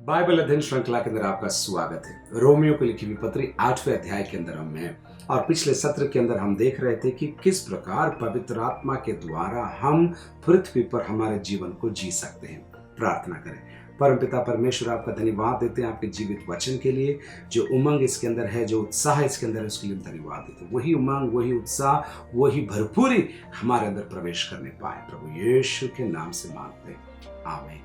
Bible अध्ययन श्रृंखला के अंदर आपका स्वागत है। रोमियो को लिखी हुई पत्री 8वें अध्याय के अंदर हम हैं और पिछले सत्र के अंदर हम देख रहे थे कि किस प्रकार पवित्र आत्मा के द्वारा हम पृथ्वी पर हमारे जीवन को जी सकते हैं। प्रार्थना करें। परमपिता परमेश्वर, आपका धन्यवाद देते हैं आपके जीवित वचन के लिए। जो उमंग इसके अंदर है, जो उत्साह इसके अंदर है, उसके लिए धन्यवाद देते हैं। वही उमंग, वही उत्साह, वही भरपूरी हमारे अंदर प्रवेश करने पाए। प्रभु यीशु के नाम से मांगते हैं, आमीन।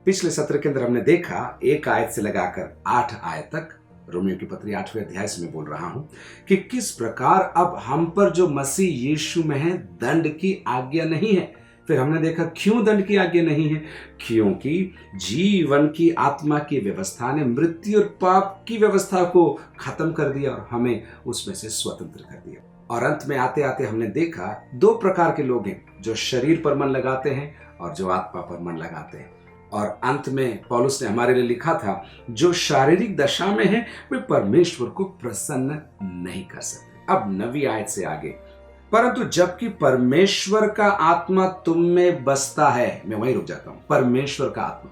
पिछले सत्र के अंदर हमने देखा 1 आयत से लगाकर 8 आयत तक, रोमियो की पत्री 8वें अध्याय से मैं बोल रहा हूं कि किस प्रकार अब हम पर जो मसीह यीशु में है दंड की आज्ञा नहीं है। फिर हमने देखा क्यों दंड की आज्ञा नहीं है, क्योंकि जीवन की आत्मा की व्यवस्था ने मृत्यु और पाप की व्यवस्था को खत्म कर दिया और हमें उसमें से स्वतंत्र कर दिया। और अंत में आते आते हमने देखा 2 प्रकार के लोग हैं, जो शरीर पर मन लगाते हैं और जो आत्मा पर मन लगाते हैं। और अंत में पौलुस ने हमारे लिए लिखा था, जो शारीरिक दशा में है वे परमेश्वर को प्रसन्न नहीं कर सकते। अब 9वीं आयत से आगे, परंतु जबकि परमेश्वर का आत्मा तुम में बसता है। मैं वहीं रुक जाता हूं। परमेश्वर का आत्मा,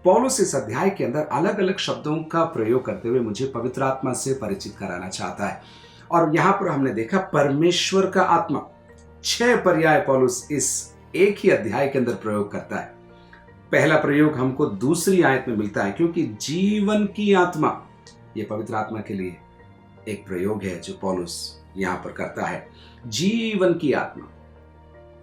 पौलुस इस अध्याय के अंदर अलग अलग शब्दों का प्रयोग करते हुए मुझे पवित्र आत्मा से परिचित कराना चाहता है। और यहां पर हमने देखा परमेश्वर का आत्मा 6 पर्याय पौलुस इस एक ही अध्याय के अंदर प्रयोग करता है। पहला प्रयोग हमको 2री आयत में मिलता है, क्योंकि जीवन की आत्मा, यह पवित्र आत्मा के लिए एक प्रयोग है जो पौलुस यहां पर करता है, जीवन की आत्मा।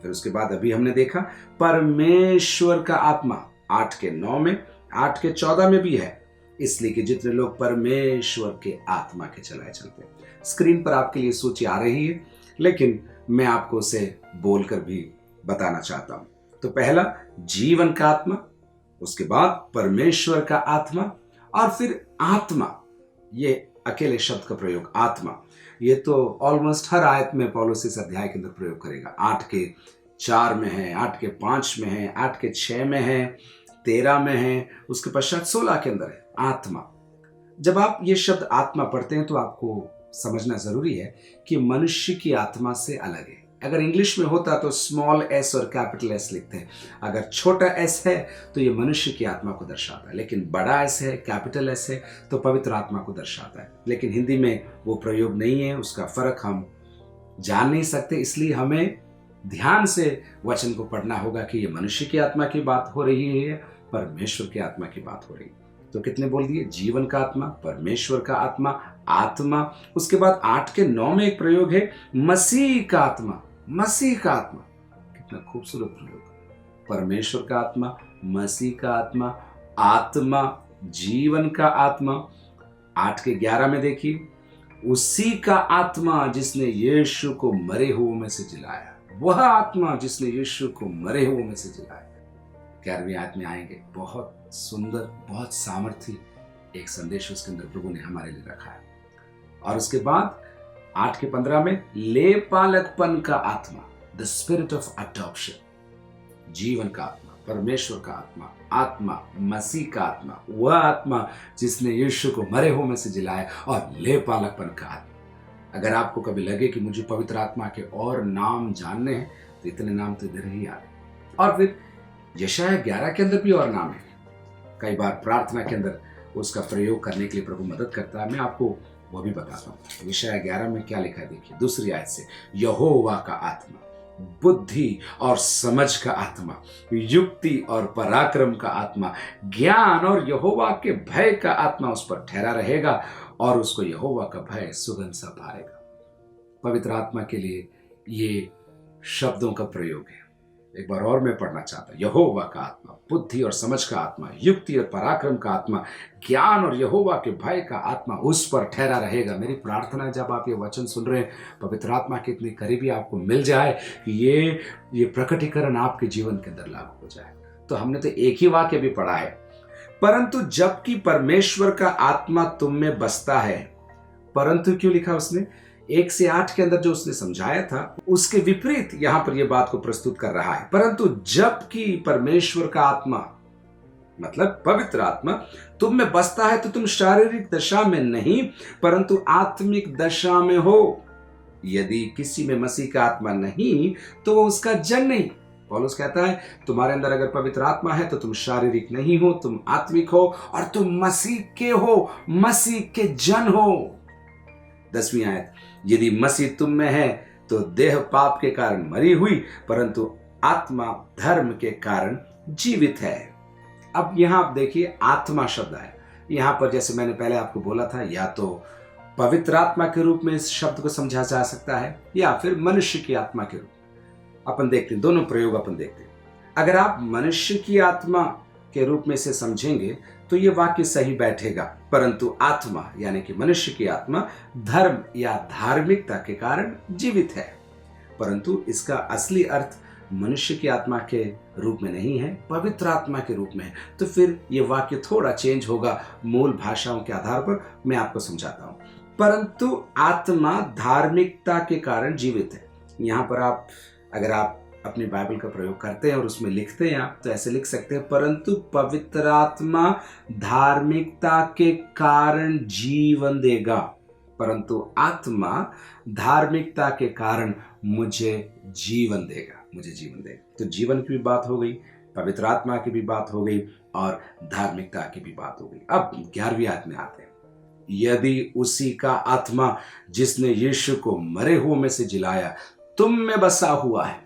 फिर उसके बाद अभी हमने देखा परमेश्वर का आत्मा 8 के 9 में, 8 के 14 में भी है, इसलिए कि जितने लोग परमेश्वर के आत्मा के चलाए चलते हैं। स्क्रीन पर आपके लिए सूची आ रही है, लेकिन मैं आपको उसे बोलकर भी बताना चाहता हूं। तो पहला जीवन का आत्मा, उसके बाद परमेश्वर का आत्मा, और फिर आत्मा। ये अकेले शब्द का प्रयोग आत्मा, ये तो ऑलमोस्ट हर आयत में पौलुस इस अध्याय के अंदर प्रयोग करेगा। 8 के 4 में है, 8 के 5 में है, 8 के 6 में है, 13 में है, उसके पश्चात 16 के अंदर है आत्मा। जब आप ये शब्द आत्मा पढ़ते हैं तो आपको समझना जरूरी है कि मनुष्य की आत्मा से अलग है। अगर इंग्लिश में होता तो स्मॉल s और कैपिटल S लिखते हैं। अगर छोटा s है तो ये मनुष्य की आत्मा को दर्शाता है, लेकिन बड़ा S है, कैपिटल S है तो पवित्र आत्मा को दर्शाता है। लेकिन हिंदी में वो प्रयोग नहीं है, उसका फर्क हम जान नहीं सकते, इसलिए हमें ध्यान से वचन को पढ़ना होगा कि ये मनुष्य की आत्मा की बात हो रही है, परमेश्वर की आत्मा की बात हो रही है। तो कितने बोल दिए? जीवन का आत्मा, परमेश्वर का आत्मा, आत्मा। उसके बाद 8 के 9 में एक प्रयोग है मसीह का आत्मा। मसीह का आत्मा, कितना खूबसूरत प्रयोग। परमेश्वर का आत्मा, मसीह का आत्मा, आत्मा, जीवन का आत्मा। 8 के 11 में देखिए, उसी का आत्मा जिसने यीशु को मरे हुओं में से जिलाया। वह आत्मा जिसने यीशु को मरे हुओं में से जिलाया। 11वीं आयत में आएंगे, बहुत सुंदर, बहुत सामर्थी एक संदेश उसके अंदर प्रभु ने हमारे लिए रखा है। और उसके बाद 8 के 15 में ले पालकपन का आत्मा, द स्पिरिट ऑफ अडॉप्शन। जीवन का आत्मा, परमेश्वर का आत्मा, आत्मा, मसीह का आत्मा, वह आत्मा जिसने यीशु को मरे हुए में से जिलाया, और ले पालकपन का आत्मा। अगर आपको कभी लगे कि मुझे पवित्र आत्मा के और नाम जानने हैं तो इतने नाम तो इधर ही आ रहे। और फिर यशायाह 11 के अंदर भी और नाम है। कई बार प्रार्थना के अंदर उसका प्रयोग करने के लिए प्रभु मदद करता है, मैं आपको वो भी बताता हूँ। यशायाह 11 में क्या लिखा है देखिए, 2री आयत से, यहोवा का आत्मा, बुद्धि और समझ का आत्मा, युक्ति और पराक्रम का आत्मा, ज्ञान और यहोवा के भय का आत्मा उस पर ठहरा रहेगा, और उसको यहोवा का भय सुगंध सा भाएगा। पवित्र आत्मा के लिए ये शब्दों का प्रयोग है। एक बार और मैं पढ़ना चाहता हूं। यहोवा का आत्मा, बुद्धि और समझ का आत्मा, युक्ति और पराक्रम का आत्मा, ज्ञान और यहोवा के भय का आत्मा उस पर ठहरा रहेगा। मेरी प्रार्थना है जब आप ये वचन सुन रहे हैं, पवित्र आत्मा के इतनी करीबी आपको मिल जाए कि ये प्रकटीकरण आपके जीवन के अंदर लागू हो जाए। तो हमने तो एक ही वाक्य भी पढ़ा है, परंतु जबकि परमेश्वर का आत्मा तुम में बसता है। परंतु क्यों लिखा उसने? 1 से 8 के अंदर जो उसने समझाया था उसके विपरीत यहां पर यह बात को प्रस्तुत कर रहा है। परंतु जबकि परमेश्वर का आत्मा मतलब पवित्र आत्मा तुम में बसता है तो तुम शारीरिक दशा में नहीं परंतु आत्मिक दशा में हो। यदि किसी में मसीह का आत्मा नहीं तो वो उसका जन नहीं। पौलुस कहता है तुम्हारे अंदर अगर पवित्र आत्मा है तो तुम शारीरिक नहीं हो, तुम आत्मिक हो और तुम मसीह के हो, मसीह के जन हो। 10वीं आयत, यदि मसीह तुम में है तो देह पाप के कारण मरी हुई परंतु आत्मा धर्म के कारण जीवित है। अब यहां आप देखिए आत्मा शब्द है यहां पर, जैसे मैंने पहले आपको बोला था, या तो पवित्र आत्मा के रूप में इस शब्द को समझा जा सकता है या फिर मनुष्य की आत्मा के रूप। अपन देखते हैं दोनों प्रयोग अपन देखते हैं। अगर आप मनुष्य की आत्मा के रूप में इसे समझेंगे तो यह वाक्य सही बैठेगा, परंतु आत्मा यानी कि मनुष्य की आत्मा धर्म या धार्मिकता के कारण जीवित है, परंतु इसका असली अर्थ मनुष्य की आत्मा के रूप में नहीं है, पवित्र आत्मा के रूप में है। तो फिर यह वाक्य थोड़ा चेंज होगा मूल भाषाओं के आधार पर, मैं आपको समझाता हूं। परंतु आत्मा धार्मिकता के कारण जीवित है। यहां पर आप अगर आप अपनी बाइबल का प्रयोग करते हैं और उसमें लिखते हैं आप तो ऐसे लिख सकते हैं, परंतु पवित्र आत्मा धार्मिकता के कारण जीवन देगा, परंतु आत्मा धार्मिकता के कारण मुझे जीवन देगा, मुझे जीवन देगा। तो जीवन की भी बात हो गई, पवित्र आत्मा की भी बात हो गई और धार्मिकता की भी बात हो गई। अब 11वीं आयत में आते हैं, यदि उसी का आत्मा जिसने यीशु को मरे हुओं में से जिलाया तुम में बसा हुआ है,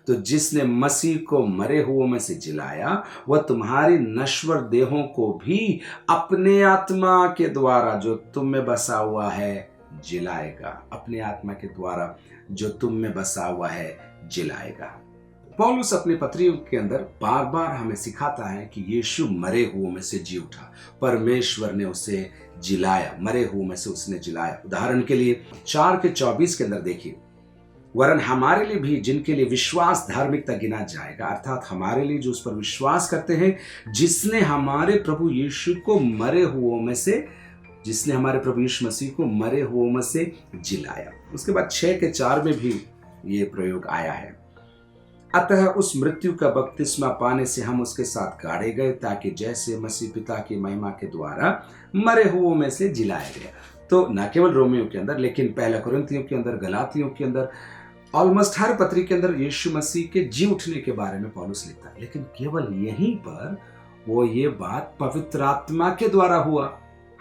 तो जिसने मसीह को मरे हुओं में से जिलाया वह तुम्हारी नश्वर देहों को भी अपने आत्मा के द्वारा जो तुम में बसा हुआ है जिलाएगा। अपने आत्मा के द्वारा जो तुम में बसा हुआ है जिलाएगा। पौलुस अपनी पत्रियों के अंदर बार बार हमें सिखाता है कि यीशु मरे हुओं में से जी उठा, परमेश्वर ने उसे जिलाया, मरे हुओं में से उसने जिलाया। उदाहरण के लिए 4:24 के अंदर देखिए, वरन हमारे लिए भी जिनके लिए विश्वास धार्मिकता गिना जाएगा, अर्थात हमारे लिए जो उस पर विश्वास करते हैं, जिसने हमारे प्रभु यीशु को मरे हुओं में से, जिसने हमारे प्रभु यीशु मसीह को मरे हुओं में से जिलाया। उसके बाद 6:4 में भी ये प्रयोग आया है, अतः उस मृत्यु का बपतिस्मा पाने से हम उसके साथ गाड़े गए ताकि जैसे मसीह पिता की महिमा के द्वारा मरे हुओं में से जिलाया गया। तो न केवल रोमियो के अंदर लेकिन पहला कुरिन्थियों के अंदर, गलातियों के अंदर, ऑलमोस्ट हर पत्री के अंदर यीशु मसीह के जी उठने के बारे में पौलुस लिखता है, लेकिन केवल यहीं पर वो ये बात पवित्र आत्मा के द्वारा हुआ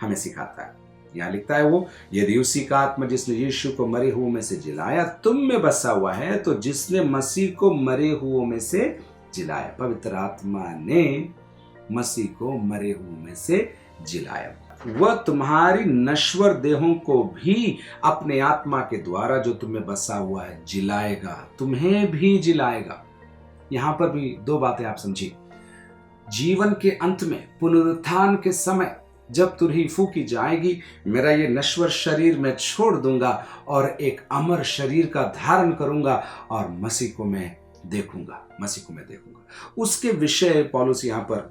हमें सिखाता है। यहाँ लिखता है वो, यदि उसी का आत्मा जिसने यीशु को मरे हुओं में से जिलाया तुम में बसा हुआ है, तो जिसने मसीह को मरे हुओं में से जिलाया, पवित्र आत्मा ने मसीह को मरे हुओं में से जिलाया, वह तुम्हारी नश्वर देहों को भी अपने आत्मा के द्वारा जो तुम्हें बसा हुआ है जिलाएगा, तुम्हें भी जिलाएगा। यहां पर भी दो बातें आप समझिए। जीवन के अंत में, पुनरुत्थान के समय जब तुरही फूकी जाएगी, मेरा ये नश्वर शरीर मैं छोड़ दूंगा और एक अमर शरीर का धारण करूंगा और मसीह को मैं देखूंगा, मसीह को मैं देखूंगा। उसके विषय पौलुस यहां पर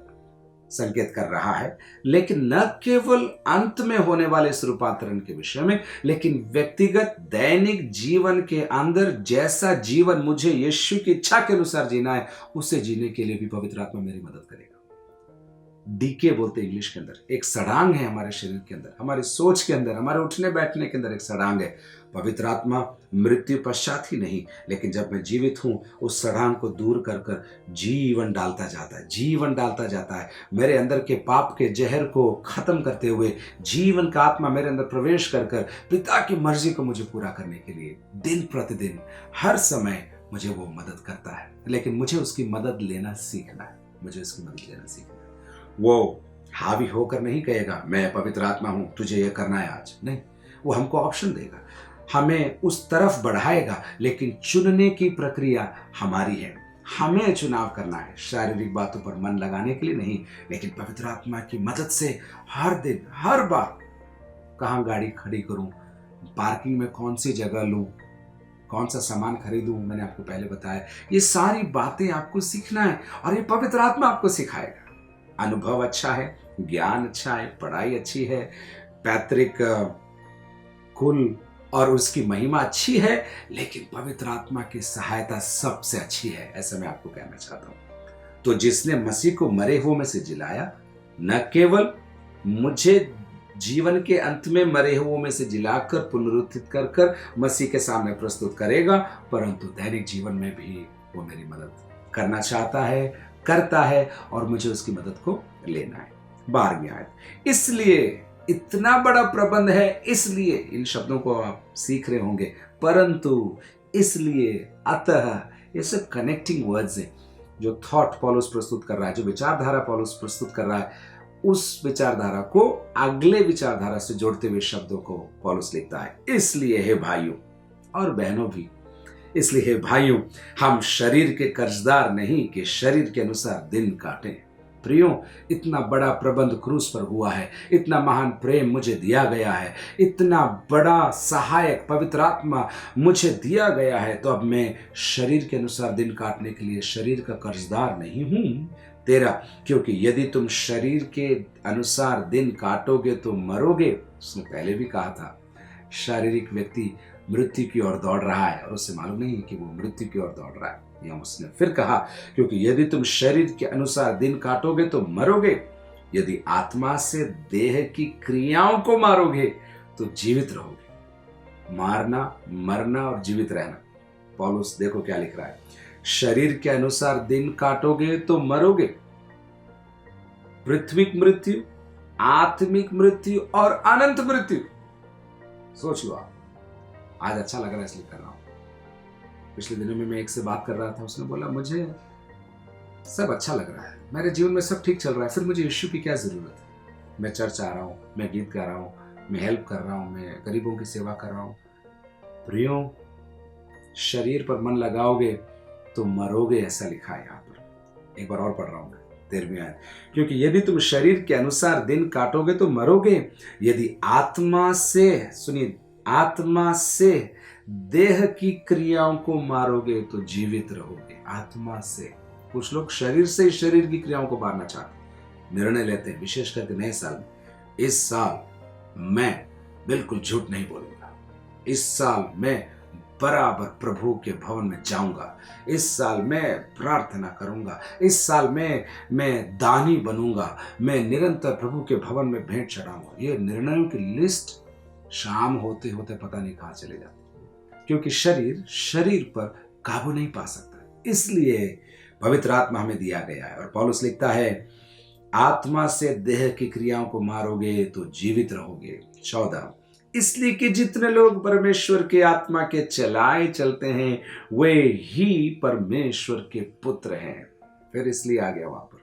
संकेत कर रहा है, लेकिन न केवल अंत में होने वाले इस रूपांतरण के विषय में, लेकिन व्यक्तिगत दैनिक जीवन के अंदर जैसा जीवन मुझे यीशु की इच्छा के अनुसार जीना है, उसे जीने के लिए भी पवित्र आत्मा मेरी मदद करेगा। डीके बोलते हैं इंग्लिश के अंदर, एक सड़ांग है हमारे शरीर के अंदर, हमारी सोच के अंदर, हमारे उठने बैठने के अंदर एक सड़ांग है। पवित्र आत्मा मृत्यु पश्चात ही नहीं, लेकिन जब मैं जीवित हूं उस सड़ांग को दूर कर कर जीवन डालता जाता है, जीवन डालता जाता है। मेरे अंदर के पाप के जहर को खत्म करते हुए जीवन का आत्मा मेरे अंदर प्रवेश कर कर पिता की मर्जी को मुझे पूरा करने के लिए दिन प्रतिदिन हर समय मुझे वो मदद करता है। लेकिन मुझे उसकी मदद लेना सीखना है, मुझे उसकी मदद लेना सीखना है। वो हावी होकर नहीं कहेगा मैं पवित्र आत्मा हूं तुझे ये करना है आज, नहीं, वो हमको ऑप्शन देगा, हमें उस तरफ बढ़ाएगा, लेकिन चुनने की प्रक्रिया हमारी है। हमें चुनाव करना है, शारीरिक बातों पर मन लगाने के लिए नहीं, लेकिन पवित्र आत्मा की मदद से हर दिन, हर बार कहाँ गाड़ी खड़ी करूं, पार्किंग में कौन सी जगह लूं, कौन सा सामान खरीदूं, मैंने आपको पहले बताया। ये सारी बातें आपको सीखना है और ये पवित्र आत्मा आपको सिखाएगा। अनुभव अच्छा है, ज्ञान अच्छा है, पढ़ाई अच्छी है, पैतृक कुल और उसकी महिमा अच्छी है, लेकिन पवित्र आत्मा की सहायता सबसे अच्छी है, ऐसा मैं आपको कहना चाहता हूं। तो जिसने मसीह को मरे हुओं में से जिलाया, न केवल मुझे जीवन के अंत में मरे हुओं में से जिलाकर पुनरुत्थित कर कर मसीह के सामने प्रस्तुत करेगा, परंतु दैनिक जीवन में भी वो मेरी मदद करना चाहता है, करता है, और मुझे उसकी मदद को लेना है। 12वीं आयत, इसलिए इतना बड़ा प्रबंध है, इसलिए इन शब्दों को आप सीख रहे होंगे, परंतु इसलिए, अतः, ये सब कनेक्टिंग वर्ड्स हैं। जो थॉट पौलुस प्रस्तुत कर रहा है, जो विचारधारा पौलुस प्रस्तुत कर रहा है, उस विचारधारा को अगले विचारधारा से जोड़ते हुए शब्दों को पौलुस लिखता है। इसलिए हे भाइयों और बहनों भी, इसलिए हे भाइयों, हम शरीर के कर्जदार नहीं कि शरीर के अनुसार दिन काटें। प्रियो, इतना बड़ा प्रबंध क्रूस पर हुआ है, इतना महान प्रेम मुझे दिया गया है, इतना बड़ा सहायक पवित्र आत्मा मुझे दिया गया है, तो अब मैं शरीर के अनुसार दिन काटने के लिए शरीर का कर्जदार नहीं हूं। 13, क्योंकि यदि तुम शरीर के अनुसार दिन काटोगे तो मरोगे। उसने पहले भी कहा था, शारीरिक व्यक्ति मृत्यु की ओर दौड़ रहा है और उससे मालूम नहीं है कि वो मृत्यु की ओर दौड़ रहा है। या उसने फिर कहा, क्योंकि यदि तुम शरीर के अनुसार दिन काटोगे तो मरोगे, यदि आत्मा से देह की क्रियाओं को मारोगे तो जीवित रहोगे। मारना, मरना और जीवित रहना। पौलुस देखो क्या लिख रहा है, शरीर के अनुसार दिन काटोगे तो मरोगे। पृथ्विक मृत्यु, आत्मिक मृत्यु और अनंत मृत्यु। सोच लो आप। आज अच्छा लग रहा है इसलिए कर रहा हूं। पिछले दिनों में मैं एक से बात कर रहा था, उसने बोला मुझे सब अच्छा लग रहा है, मेरे जीवन में सब ठीक चल रहा है, फिर मुझे यीशु की क्या जरूरत है। मैं चर्च आ रहा हूं, मैं गीत गा रहा हूं, मैं हेल्प कर रहा हूं, मैं गरीबों की सेवा कर रहा हूं। प्रियो, शरीर पर मन लगाओगे तो मरोगे, ऐसा लिखा है यहां पर। एक बार और पढ़ रहा हूं, 13वीं आयत, क्योंकि यदि तुम शरीर के अनुसार दिन काटोगे तो मरोगे, यदि आत्मा से, सुनिए, आत्मा से देह की क्रियाओं को मारोगे तो जीवित रहोगे। आत्मा से। कुछ लोग शरीर से ही शरीर की क्रियाओं को मारना चाहते, निर्णय लेते हैं, विशेष करके नए साल में। इस साल मैं बिल्कुल झूठ नहीं बोलूंगा, इस साल मैं बराबर प्रभु के भवन में जाऊंगा, इस साल मैं प्रार्थना करूंगा, इस साल मैं दानी बनूंगा, मैं निरंतर प्रभु के भवन में भेंट चढ़ाऊंगा। ये निर्णयों की लिस्ट शाम होते होते पता नहीं कहां चले जाती, क्योंकि शरीर पर काबू नहीं पा सकता। इसलिए पवित्र आत्मा हमें दिया गया है। और पौलुस लिखता है, आत्मा से देह की क्रियाओं को मारोगे तो जीवित रहोगे। 14, इसलिए कि जितने लोग परमेश्वर के आत्मा के चलाए चलते हैं वे ही परमेश्वर के पुत्र हैं। फिर इसलिए आ गया वहां पर,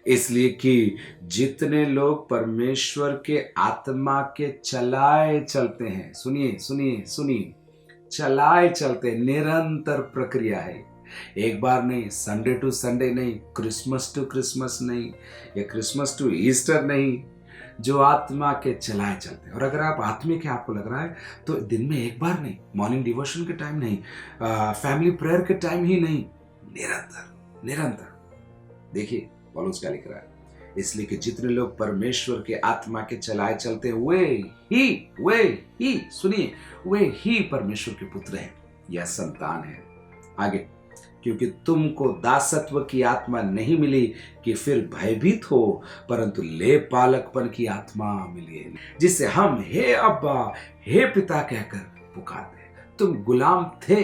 इसलिए कि जितने लोग परमेश्वर के आत्मा के चलाए चलते हैं। सुनिए सुनिए सुनिए, चलाए चलते, निरंतर प्रक्रिया है। एक बार नहीं, संडे टू संडे नहीं, क्रिसमस टू क्रिसमस नहीं, या क्रिसमस टू ईस्टर नहीं, जो आत्मा के चलाए चलते हैं। और अगर आप आत्मिक है, आपको लग रहा है, तो दिन में एक बार नहीं, मॉर्निंग डिवोशन के टाइम नहीं, फैमिली प्रेयर के टाइम ही नहीं, निरंतर निरंतर। देखिए पौलुस क्या लिख रहा है, इसलिए कि जितने लोग परमेश्वर के आत्मा के चलाए चलते हैं वे ही सुनिए, वे ही परमेश्वर के पुत्र हैं या संतान है। आगे, क्योंकि तुमको दासत्व की आत्मा नहीं मिली कि फिर भयभीत हो, परंतु ले पालकपन की आत्मा मिली है, जिससे हम हे अब्बा, हे पिता कहकर पुकारते हैं। तुम गुलाम थे,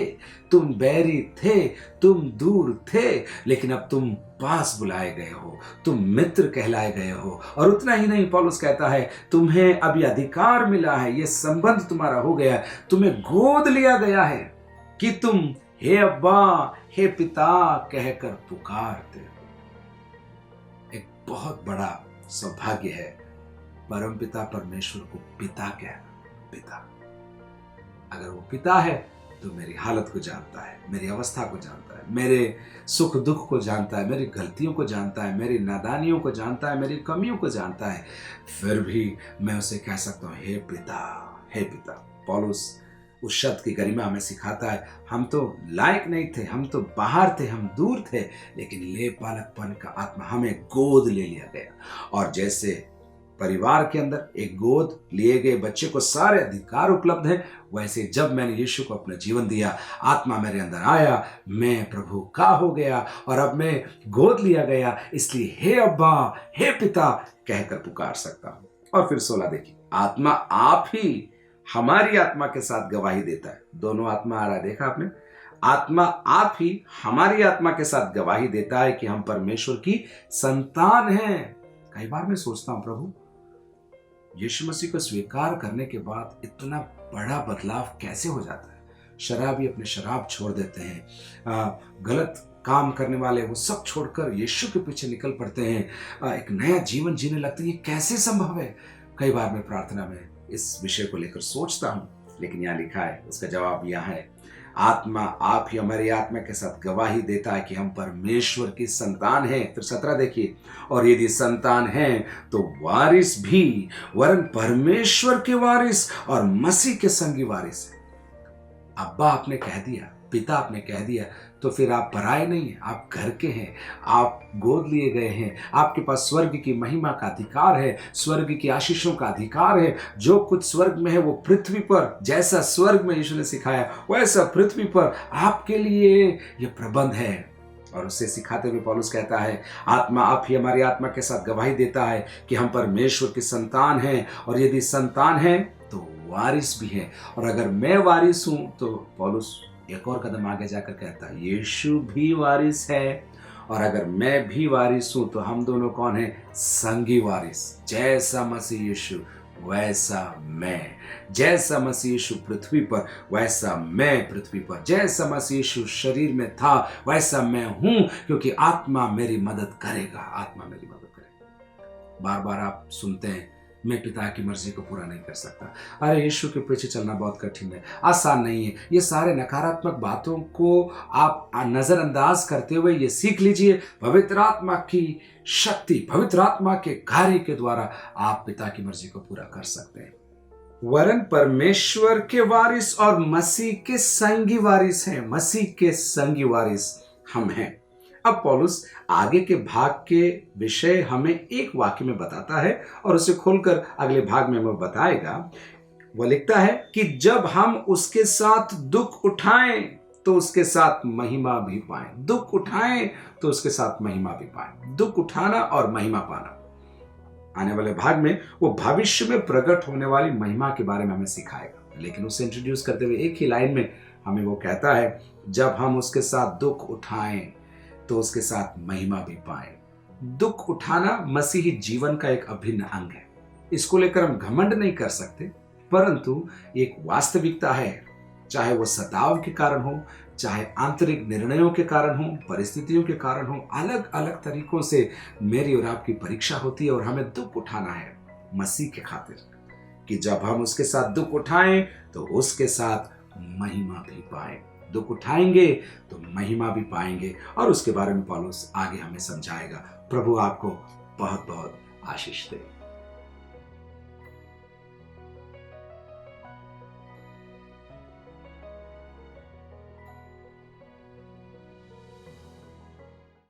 तुम बैरी थे, तुम दूर थे, लेकिन अब तुम पास बुलाए गए हो, तुम मित्र कहलाए गए हो। और उतना ही नहीं, पौलुस कहता है, तुम्हें अभी अधिकार मिला है, यह संबंध तुम्हारा हो गया है, तुम्हें गोद लिया गया है कि तुम हे अब्बा, हे पिता कहकर पुकारते हो। एक बहुत बड़ा सौभाग्य है परमपिता परमेश्वर को पिता कहना। पिता, अगर वो पिता है तो मेरी हालत को जानता है, मेरी अवस्था को जानता है, मेरे सुख दुख को जानता है, मेरी गलतियों को जानता है, मेरी नादानियों को जानता है, मेरी कमियों को जानता है, फिर भी मैं उसे कह सकता हूँ, हे पिता, हे पिता। पौलुस उस शब्द की गरिमा हमें सिखाता है, हम तो लायक नहीं थे, हम तो बाहर थे, हम दूर थे, लेकिन ले पालकपन का आत्मा हमें गोद ले लिया गया। और जैसे परिवार के अंदर एक गोद लिए गए बच्चे को सारे अधिकार उपलब्ध हैं, वैसे जब मैंने यीशु को अपना जीवन दिया, आत्मा मेरे अंदर आया, मैं प्रभु का हो गया और अब मैं गोद लिया गया, इसलिए हे अब्बा, हे पिता कहकर पुकार सकता हूं। और फिर 16 देखिए, आत्मा आप ही हमारी आत्मा के साथ गवाही देता है। दोनों आत्मा आ रहा है, देखा आपने? आत्मा आप ही हमारी आत्मा के साथ गवाही देता है कि हम परमेश्वर की संतान हैं। कई बार मैं सोचता हूं, प्रभु यीशु मसीह को स्वीकार करने के बाद इतना बड़ा बदलाव कैसे हो जाता है? शराबी अपने शराब छोड़ देते हैं, गलत काम करने वाले वो सब छोड़कर यीशु के पीछे निकल पड़ते हैं, एक नया जीवन जीने लगते हैं। ये कैसे संभव है? कई बार मैं प्रार्थना में इस विषय को लेकर सोचता हूं, लेकिन यहाँ लिखा है, उसका जवाब यहाँ है, आत्मा आप ही हमारी आत्मा के साथ गवाही देता है कि हम परमेश्वर की संतान हैं। फिर 17 देखिए, और यदि संतान हैं तो वारिस भी, वरन परमेश्वर के वारिस और मसीह के संगी वारिस है। अब्बा आपने कह दिया, पिता आपने कह दिया, तो फिर आप पराए नहीं हैं, आप घर के हैं, आप गोद लिए गए हैं, आपके पास स्वर्ग की महिमा का अधिकार है, स्वर्ग की आशीषों का अधिकार है। जो कुछ स्वर्ग में है वो पृथ्वी पर, जैसा स्वर्ग में यीशु ने सिखाया वैसा पृथ्वी पर आपके लिए ये प्रबंध है। और उससे सिखाते हुए पौलुस कहता है, आत्मा आप ही हमारी आत्मा के साथ गवाही देता है कि हम परमेश्वर की संतान हैं, और यदि संतान हैं तो वारिस भी हैं। और अगर मैं वारिस हूं तो पौलुस एक और कदम आगे जाकर कहता है, यीशु भी वारिस है, और अगर मैं भी वारिस हूं तो हम दोनों कौन हैं? संगी वारिस। जैसा मसीह यीशु वैसा मैं, जैसा मसीह यीशु पृथ्वी पर वैसा मैं पृथ्वी पर, जैसा मसीह यीशु शरीर में था वैसा मैं हूं, क्योंकि आत्मा मेरी मदद करेगा, आत्मा मेरी मदद करेगा। बार बार आप सुनते हैं, मैं पिता की मर्जी को पूरा नहीं कर सकता, अरे यीशु के पीछे चलना बहुत कठिन है, आसान नहीं है। ये सारे नकारात्मक बातों को आप नजरअंदाज करते हुए ये सीख लीजिए, पवित्र आत्मा की शक्ति, पवित्र आत्मा के कार्य के द्वारा आप पिता की मर्जी को पूरा कर सकते हैं। वरन परमेश्वर के वारिस और मसीह के संगी वारिस हैं, मसीह के संगी वारिस हम हैं। अब पौलुस आगे के भाग के विषय हमें एक वाक्य में बताता है, और उसे खोलकर अगले भाग में हमें बताएगा। वह लिखता है कि जब हम उसके साथ दुख उठाएं तो उसके साथ महिमा भी पाएं। दुख उठाएं तो उसके साथ महिमा भी पाएं। दुख उठाना और महिमा पाना। आने वाले भाग में वो भविष्य में प्रकट होने वाली महिमा के बारे में हमें सिखाएगा, लेकिन उसे इंट्रोड्यूस करते हुए एक ही लाइन में हमें वो कहता है, जब हम उसके साथ दुख उठाएं तो उसके साथ महिमा भी पाए। दुख उठाना मसीही जीवन का एक अभिन्न अंग है। इसको लेकर हम घमंड नहीं कर सकते, परंतु एक वास्तविकता है। चाहे वो सताव के कारण हो, चाहे आंतरिक निर्णयों के कारण हो, परिस्थितियों के कारण हो, अलग अलग तरीकों से मेरी और आपकी परीक्षा होती है, और हमें दुख उठाना है मसीह के खातिर, कि जब हम उसके साथ दुख उठाएं तो उसके साथ महिमा भी पाए। दुख उठाएंगे तो महिमा भी पाएंगे, और उसके बारे में पौलुस आगे हमें समझाएगा। प्रभु आपको बहुत बहुत आशीष दे।